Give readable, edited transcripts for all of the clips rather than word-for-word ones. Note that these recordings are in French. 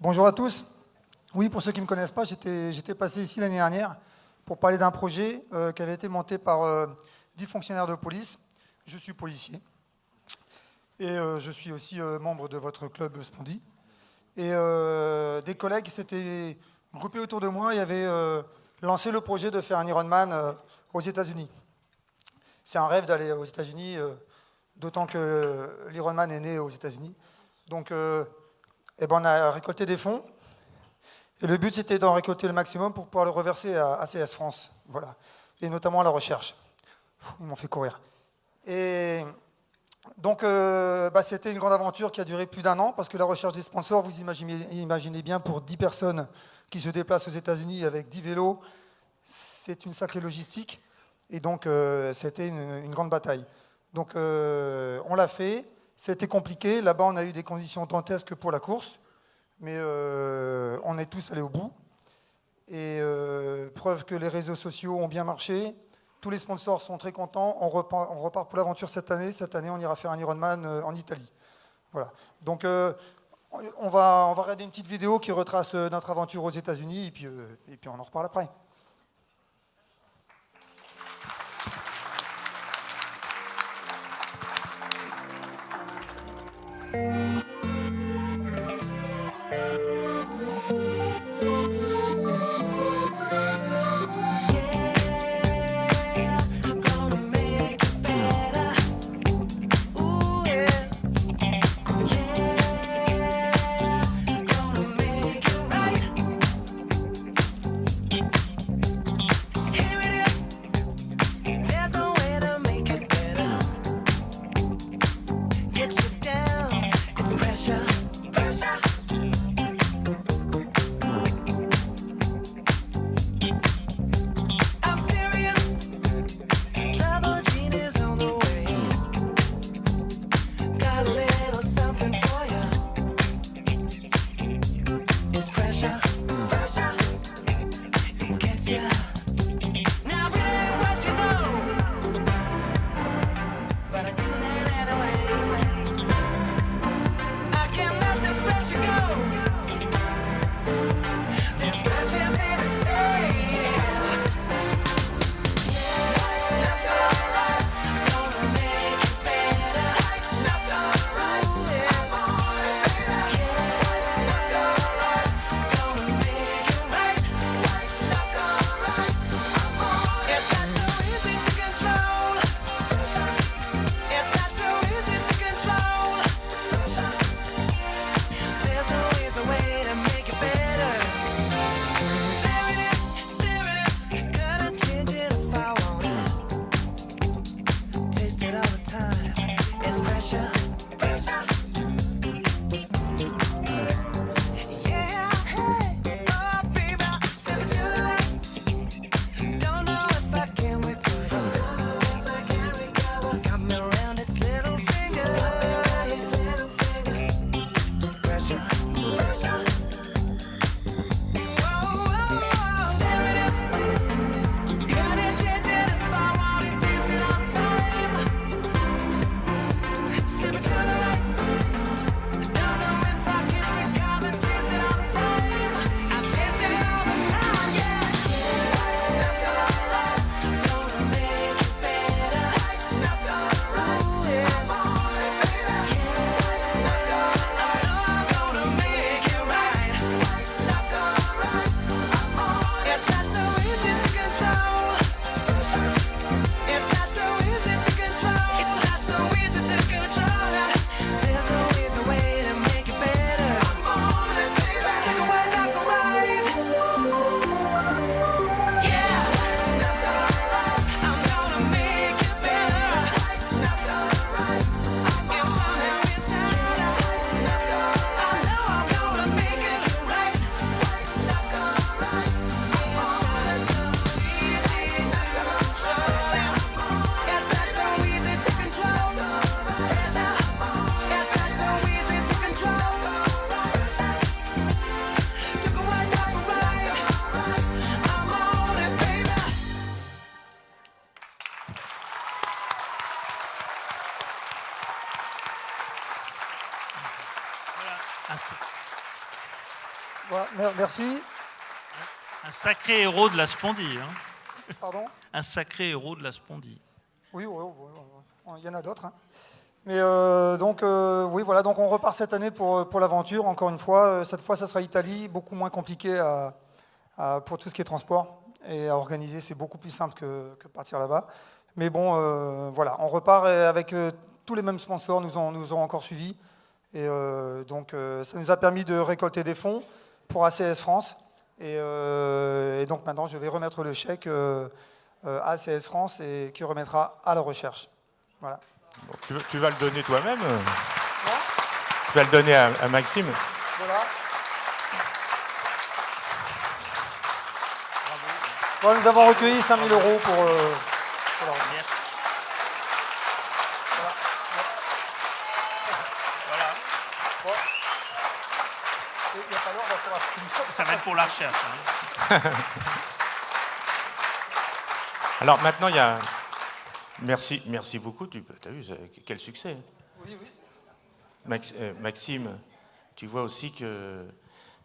Bonjour à tous. Oui, pour ceux qui ne me connaissent pas, j'étais passé ici l'année dernière pour parler d'un projet qui avait été monté par 10 fonctionnaires de police. Je suis policier et je suis aussi membre de votre club Spondi. Et des collègues s'étaient groupés autour de moi et avaient lancé le projet de faire un Ironman aux États-Unis. C'est un rêve d'aller aux États-Unis, d'autant que l'Ironman est né aux États-Unis. Donc, on a récolté des fonds. Et le but, c'était d'en récolter le maximum pour pouvoir le reverser à ACS France, voilà, et notamment à la recherche. Ils m'ont fait courir. Et donc, c'était une grande aventure qui a duré plus d'1 an, parce que la recherche des sponsors, vous imaginez bien, pour 10 personnes qui se déplacent aux États-Unis avec 10 vélos, c'est une sacrée logistique. Et donc, c'était une grande bataille. Donc, on l'a fait. C'était compliqué. Là-bas, on a eu des conditions dantesques pour la course. Mais on est tous allés au bout. Et preuve que les réseaux sociaux ont bien marché. Tous les sponsors sont très contents. On repart pour l'aventure cette année. Cette année, on ira faire un Ironman en Italie. Voilà. Donc, on va regarder une petite vidéo qui retrace notre aventure aux États-Unis. Et puis, on en reparle après. Voilà, merci. Un sacré héros de la Spondie. Hein. Pardon ? Un sacré héros de la Spondie. Oui, il y en a d'autres. Hein. Mais oui, voilà, donc on repart cette année pour l'aventure, encore une fois. Cette fois, ça sera l'Italie, beaucoup moins compliqué pour tout ce qui est transport. Et à organiser, c'est beaucoup plus simple que partir là-bas. Mais bon, voilà, on repart avec tous les mêmes sponsors, nous ont encore suivis. Et donc, ça nous a permis de récolter des fonds pour ACS France. Et donc maintenant, je vais remettre le chèque à ACS France et qui remettra à la recherche. Voilà. Bon, tu vas le donner toi-même. Tu vas le donner à Maxime. Voilà. Bon, nous avons recueilli 5 000 € pour la recherche. Voilà. Bon. Il n'y a pas l'heure, il va falloir... Ça va être pour la recherche. Hein. Alors maintenant, il y a... Merci beaucoup. Tu as vu, quel succès. Oui. Maxime, tu vois aussi que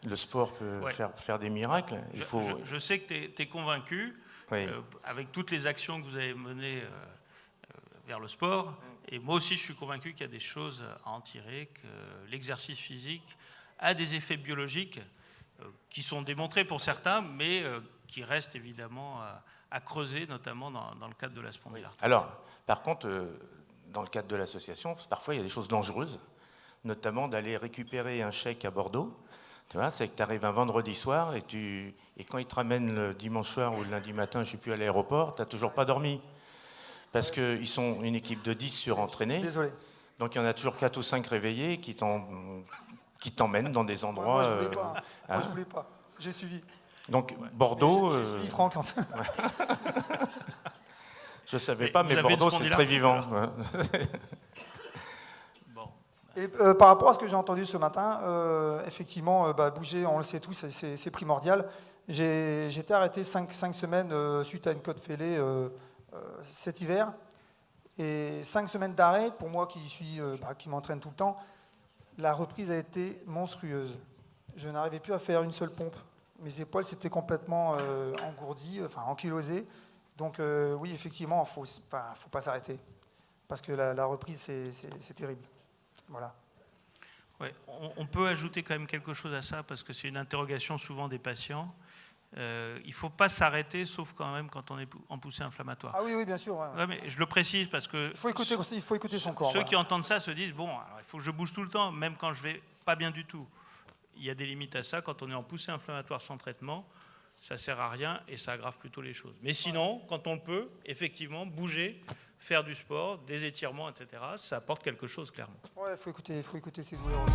le sport peut faire des miracles. Je sais que tu es convaincu, oui. Avec toutes les actions que vous avez menées vers le sport. Et moi aussi, je suis convaincu qu'il y a des choses à en tirer, que l'exercice physique a des effets biologiques qui sont démontrés pour certains, mais qui restent évidemment à creuser, notamment dans le cadre de la spondylarthrite. Alors, par contre, dans le cadre de l'association, parfois il y a des choses dangereuses, notamment d'aller récupérer un chèque à Bordeaux. Tu vois, c'est que tu arrives un vendredi soir et quand ils te ramènent le dimanche soir ou le lundi matin, je ne suis plus à l'aéroport, tu n'as toujours pas dormi. Parce qu'ils sont une équipe de 10 surentraînés. Désolé. Donc il y en a toujours 4 ou 5 réveillés qui t'emmènent dans des endroits... Moi, je voulais pas. Moi, je voulais pas. J'ai suivi. Donc Bordeaux... J'ai suivi Franck, en fait. Je ne savais pas, mais Bordeaux, c'est très vivant. Et par rapport à ce que j'ai entendu ce matin, effectivement, bouger, on le sait tous, c'est primordial. J'ai été arrêté 5 semaines suite à une côte fêlée cet hiver. Et 5 semaines d'arrêt, pour moi qui m'entraîne tout le temps, la reprise a été monstrueuse. Je n'arrivais plus à faire une seule pompe. Mes épaules s'étaient complètement engourdies, ankylosées. Donc oui, effectivement, il ne faut pas s'arrêter. Parce que la reprise, c'est terrible. Voilà. Ouais, on peut ajouter quand même quelque chose à ça, parce que c'est une interrogation souvent des patients. Il ne faut pas s'arrêter, sauf quand même quand on est en poussée inflammatoire. Ah oui, bien sûr. Ouais. Ouais, mais je le précise parce que il faut écouter son corps. Ceux qui entendent ça se disent, bon, alors, il faut que je bouge tout le temps, même quand je ne vais pas bien du tout. Il y a des limites à ça. Quand on est en poussée inflammatoire sans traitement, ça ne sert à rien et ça aggrave plutôt les choses. Mais sinon, quand on le peut, effectivement, bouger, faire du sport, des étirements, etc., ça apporte quelque chose, clairement. Ouais, il faut écouter ses douleurs aussi.